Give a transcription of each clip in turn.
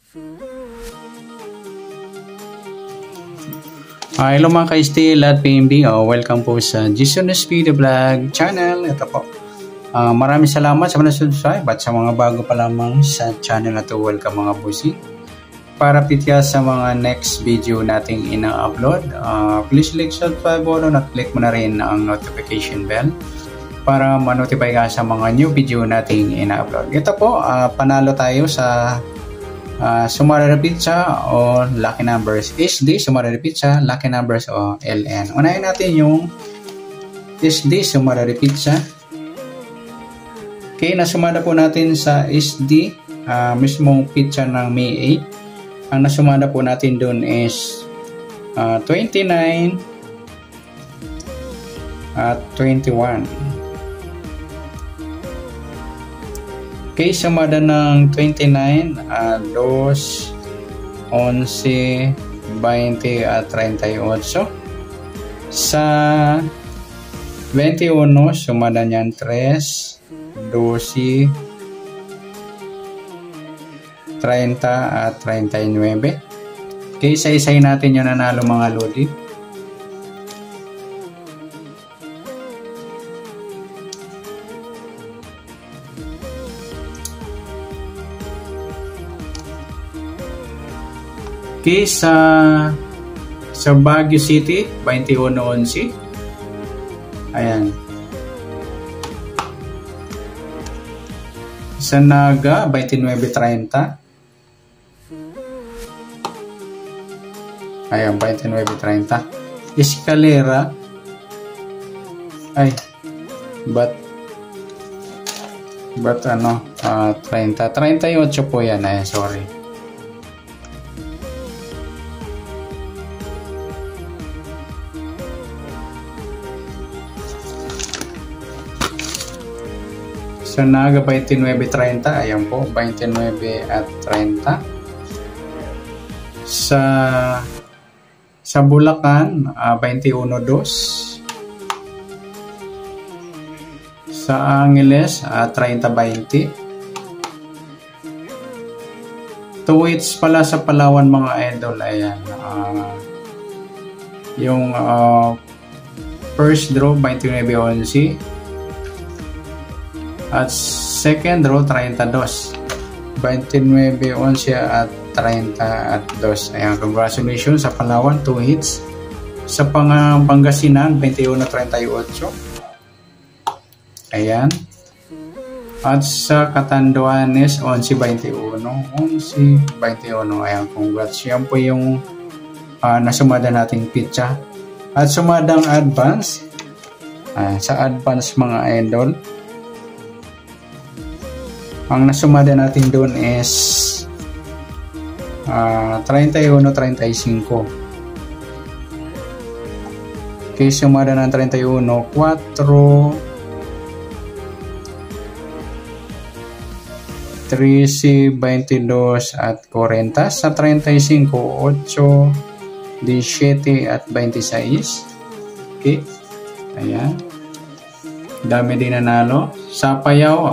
Hello mga ka-STL at PMD. Welcome po sa Jason Speedy Vlog channel. Ito po. Maraming salamat sa mga subscribe at sa mga bago pa lamang sa channel na to. Welcome mga busi. Para pitya sa mga next video nating ina-upload, please click subscribe button at click mo na rin ang notification bell para ma-notify ka sa mga new video nating ina-upload. Ito po, panalo tayo sa Sumarada Pizza o Lucky Numbers SD, Sumarada Pizza, Lucky Numbers o LN. Unahin natin yung SD, Sumarada Pizza. Okay, nasumada po natin sa SD, mismong pizza ng May 8. Ang nasumada po natin doon is 29 at 21. Okay, sumada ng 29, 2, 11, 20 at 38. Sa 21, sumada niyan 3, 12, 30 at 39. Okay, isa-isay natin yung nanalo mga lodi. Okay, sa Baguio City, 21-11. Ayan. Sa Naga, 29-30. Ayan, 29-30. Escalera. Ay, but ano, 30. 38 po yan. Ayan, sorry. Sa Naga, 29-30. Ayan po, 29 at 30. Sa Bulacan, 21-2. Sa Angeles, 30-20. Tuwits pala sa Palawan mga idol. Ayan. Yung first draw, 29-11. At second row, 32. 29-11 at 30 at 2. Ayan, congratulations sa Palawan, 2 hits. Sa Pangasinan, 21-38. Ayan. At sa Catanduanes, 11-21. 11-21. Ayan, congrats. Yan po yung nasumada nating pizza. At sumadang advance. Sa advance mga idol, ang nasumada natin doon is 31-35. Okay, sumada ng 31, 4, 13, 22 at 40. Sa 35, 8, 17 at 26. Okay, ayan. Dami din nanalo. Sa Payao,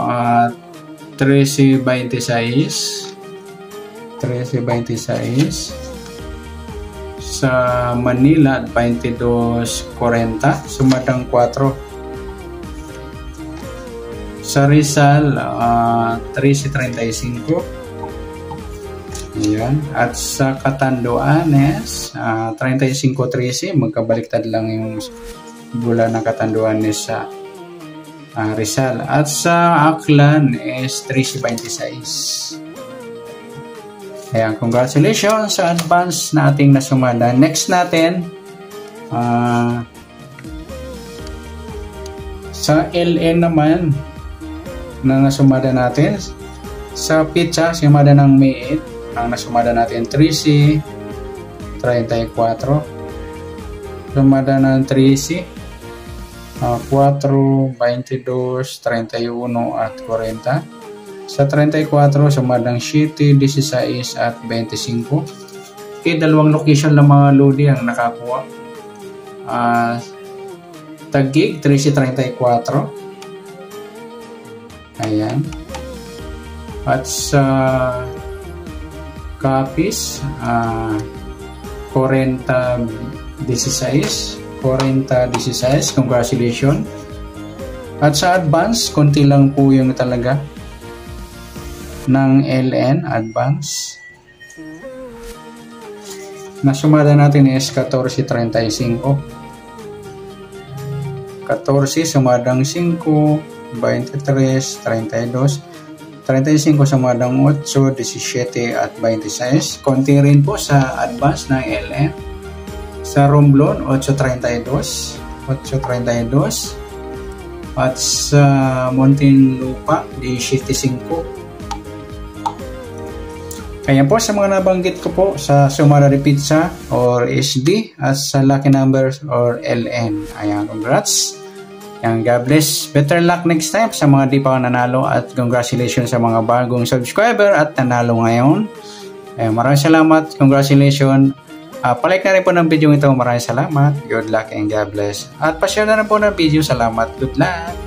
13-26. Sa Manila, 22-40. Sumadang 4. Sa Rizal, 13-35. Ayan. At sa Catanduanes, 35-13. Magkabaliktad lang yung bula ng Catanduanes sa Rizal. At sa Aklan is 13-26. Ayan, congratulations sa advance na ating nasumada. Next natin, sa LN naman na nasumada natin. Sa pizza, sumada ng May 8. Ang nasumada natin 13-34. Sumada ng 13 4, 22, 31 at 40. Sa 34, sumadang 7, 16 at 25. Okay, dalawang location ng mga lodi ang nakakuha. Taguig, 13-34. Ayan. At sa copies, 40-16, congratulations. At sa advance, konti lang po yung talaga ng LN advance. Nasumada natin is 14.35. 14 sumadang 5, 23, 32, 35 sumadang 8, 17 at 26. Konti rin po sa advance ng LN. Sa Romblon, 8.32. At sa Muntinlupa, 17.5. Kaya po sa mga nabanggit ko po sa Sumada de Pizza or SD at sa Lucky Numbers or LN. Ayan, congrats. Ayan, God bless. Better luck next time sa mga di pa nanalo at congratulations sa mga bagong subscriber at nanalo ngayon. Ayan, maraming salamat. Congratulations. Palike na rin po ng video ito. Maraming salamat. Good luck and God bless. At pa-share na rin po ng video. Salamat. Good luck.